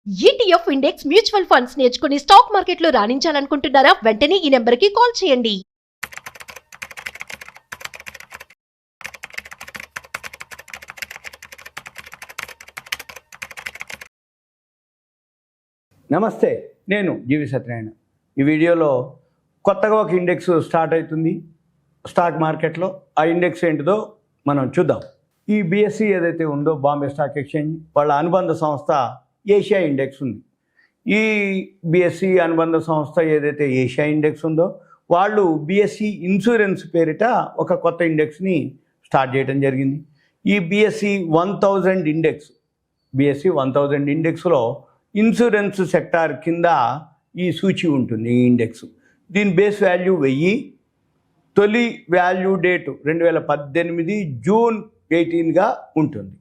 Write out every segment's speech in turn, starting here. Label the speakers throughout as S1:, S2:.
S1: ETF index mutual funds నేర్చుకుని stock మార్కెట్లో రాణించాలనుకుంటున్నారా? వెంటనే ఈ నెంబర్కి కాల్ చేయండి.
S2: నమస్తే, నేను జీవి సత్యనారాయణ. ఈ వీడియోలో కొత్తగా ఒక ఇండెక్స్ స్టార్ట్ అవుతుంది స్టాక్ మార్కెట్లో. ఆ ఇండెక్స్ ఏంటిదో మనం చూద్దాం. ఈ బిఎస్సి ఏదైతే ఉందో, బాంబే స్టాక్ ఎక్స్చేంజ్, వాళ్ళ అనుబంధ సంస్థ ఏషియా ఇండెక్స్ ఉంది. ఈ బిఎస్సి అనుబంధ సంస్థ ఏదైతే ఏషియా ఇండెక్స్ ఉందో, వాళ్ళు బిఎస్సి ఇన్సూరెన్స్ పేరిట ఒక కొత్త ఇండెక్స్ని స్టార్ట్ చేయడం జరిగింది. ఈ బిఎస్సి 1000 ఇండెక్స్, బిఎస్సి 1000 ఇండెక్స్లో ఇన్సూరెన్స్ సెక్టార్ కింద ఈ సూచి ఉంటుంది. ఈ ఇండెక్స్ దీని బేస్ వాల్యూ 1000, తొలి వాల్యూ డేటు 2018 జూన్ 18గా ఉంటుంది.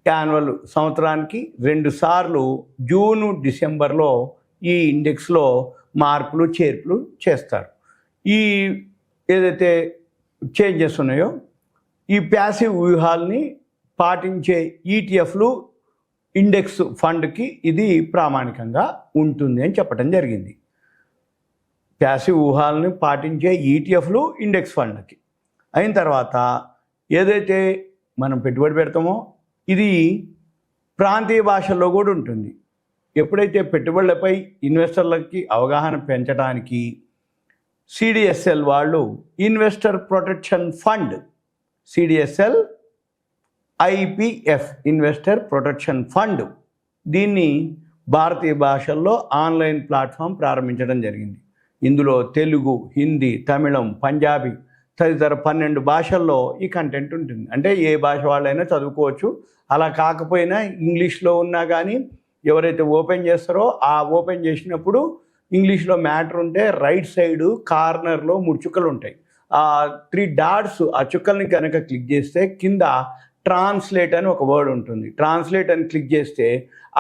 S2: యాన్యువల్ సంవత్సరానికి 2 సార్లు జూను డిసెంబర్లో ఈ ఇండెక్స్లో మార్పులు చేర్పులు చేస్తారు. ఈ ఏదైతే చేంజెస్ ఉన్నాయో, ఈ ప్యాసివ్ వ్యూహాల్ని పాటించే ఈటీఎఫ్లు ఇండెక్స్ ఫండ్కి ఇది ప్రామాణికంగా ఉంటుంది అని చెప్పడం జరిగింది. ప్యాసివ్ ఊహాలను పాటించే ఈటీఎఫ్లు ఇండెక్స్ ఫండ్కి అయిన తర్వాత ఏదైతే మనం పెట్టుబడి పెడతామో ఇది ప్రాంతీయ భాషల్లో కూడా ఉంటుంది. ఎప్పుడైతే పెట్టుబడులపై ఇన్వెస్టర్లకి అవగాహన పెంచడానికి సిడిఎస్ఎల్ వాళ్ళు investor protection fund, CDSL IPF investor protection fund, దీన్ని భారతీయ భాషల్లో ఆన్లైన్ ప్లాట్ఫామ్ ప్రారంభించడం జరిగింది. ఇందులో తెలుగు, హిందీ, తమిళం, పంజాబీ తదితర 12 భాషల్లో ఈ కంటెంట్ ఉంటుంది. అంటే ఏ భాష వాళ్ళైనా చదువుకోవచ్చు. అలా కాకపోయినా ఇంగ్లీష్లో ఉన్నా కానీ ఎవరైతే ఓపెన్ చేస్తారో ఆ ఓపెన్ చేసినప్పుడు ఇంగ్లీష్లో మ్యాటర్ ఉంటే రైట్ సైడు కార్నర్లో 3 చుక్కలు ఉంటాయి. ఆ 3 డాట్స్, ఆ చుక్కల్ని కనుక క్లిక్ చేస్తే కింద ట్రాన్స్లేట్ అని ఒక వర్డ్ ఉంటుంది. ట్రాన్స్లేట్ అని క్లిక్ చేస్తే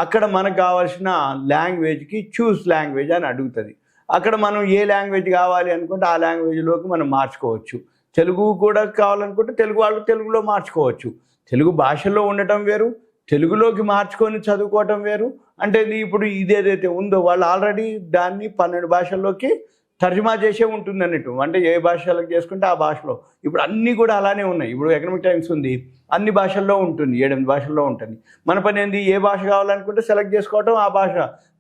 S2: అక్కడ మనకు కావాల్సిన లాంగ్వేజ్కి చూస్ లాంగ్వేజ్ అని అడుగుతుంది. అక్కడ మనం ఏ లాంగ్వేజ్ కావాలి అనుకుంటే ఆ లాంగ్వేజ్లోకి మనం మార్చుకోవచ్చు. తెలుగు కూడా కావాలనుకుంటే తెలుగు వాళ్ళు తెలుగులో మార్చుకోవచ్చు. తెలుగు భాషలో ఉండటం వేరు, తెలుగులోకి మార్చుకొని చదువుకోవటం వేరు. అంటే ఇప్పుడు ఇదేదైతే ఉందో వాళ్ళు ఆల్రెడీ దాన్ని 12 భాషల్లోకి తర్జుమా చేసే ఉంటుంది అన్నట్టు. అంటే ఏ భాషలకు చేసుకుంటే ఆ భాషలో ఇప్పుడు అన్నీ కూడా అలానే ఉన్నాయి. ఇప్పుడు ఎకనామిక్ టైమ్స్ ఉంది, అన్ని భాషల్లో ఉంటుంది, 7-8 భాషల్లో ఉంటుంది. మన పని ఏంది, ఏ భాష కావాలనుకుంటే సెలెక్ట్ చేసుకోవటం ఆ భాష.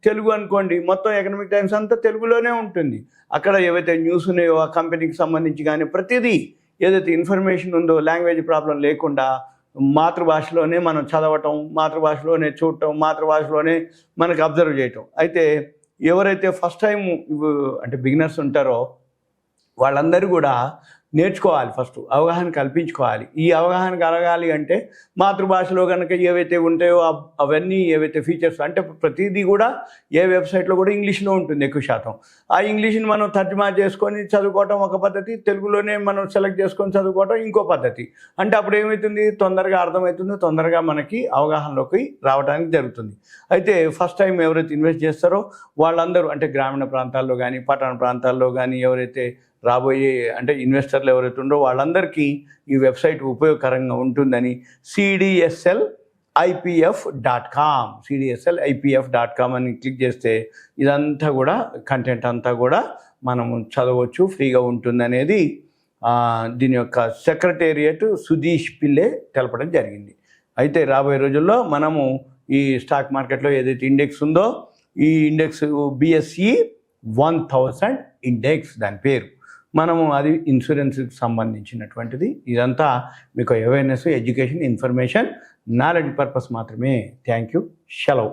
S2: తెలుగు అనుకోండి, మొత్తం ఎకనామిక్ టైమ్స్ అంతా తెలుగులోనే ఉంటుంది. అక్కడ ఏవైతే న్యూస్ ఉన్నాయో ఆ కంపెనీకి సంబంధించి కానీ ప్రతిదీ ఏదైతే ఇన్ఫర్మేషన్ ఉందో లాంగ్వేజ్ ప్రాబ్లం లేకుండా మాతృభాషలోనే మనం చదవటం, మాతృభాషలోనే చూడటం, మాతృభాషలోనే మనకు అబ్జర్వ్ చేయటం. అయితే ఎవరైతే ఫస్ట్ టైం అంటే బిగినర్స్ ఉంటారో వాళ్ళందరూ కూడా నేర్చుకోవాలి, ఫస్ట్ అవగాహన కల్పించుకోవాలి. ఈ అవగాహన కలగాలి అంటే మాతృభాషలో కనుక ఏవైతే ఉంటాయో అవన్నీ ఏవైతే ఫీచర్స్ అంటే ప్రతిదీ కూడా ఏ వెబ్సైట్లో కూడా ఇంగ్లీష్లో ఉంటుంది ఎక్కువ శాతం. ఆ ఇంగ్లీష్ని మనం తర్జుమా చేసుకొని చదువుకోవటం ఒక పద్ధతి, తెలుగులోనే మనం సెలెక్ట్ చేసుకొని చదువుకోవటం ఇంకో పద్ధతి. అంటే అప్పుడు ఏమవుతుంది, తొందరగా అర్థమవుతుంది, తొందరగా మనకి అవగాహనలోకి రావడానికి జరుగుతుంది. అయితే ఫస్ట్ టైం ఎవరైతే ఇన్వెస్ట్ చేస్తారో వాళ్ళందరూ అంటే గ్రామీణ ప్రాంతాల్లో కానీ పట్టణ ప్రాంతాల్లో కానీ ఎవరైతే రాబోయే అంటే ఇన్వెస్టర్లు ఎవరైతే ఉండో వాళ్ళందరికీ ఈ వెబ్సైట్ ఉపయోగకరంగా ఉంటుందని cdslipf.com అని క్లిక్ చేస్తే ఇదంతా కూడా కంటెంట్ అంతా కూడా మనము చదవచ్చు, ఫ్రీగా ఉంటుంది అనేది దీని యొక్క సెక్రటేరియట్ సుధీష్ పిల్లే తెలపడం జరిగింది. అయితే రాబోయే రోజుల్లో మనము ఈ స్టాక్ మార్కెట్లో ఏదైతే ఇండెక్స్ ఉందో ఈ ఇండెక్స్ బిఎస్సి 1000 ఇండెక్స్ దాని పేరు, మనము అది ఇన్సూరెన్స్కి సంబంధించినటువంటిది. ఇదంతా మీకు awareness, education, information, knowledge purpose మాత్రమే. Thank you. సెలవు.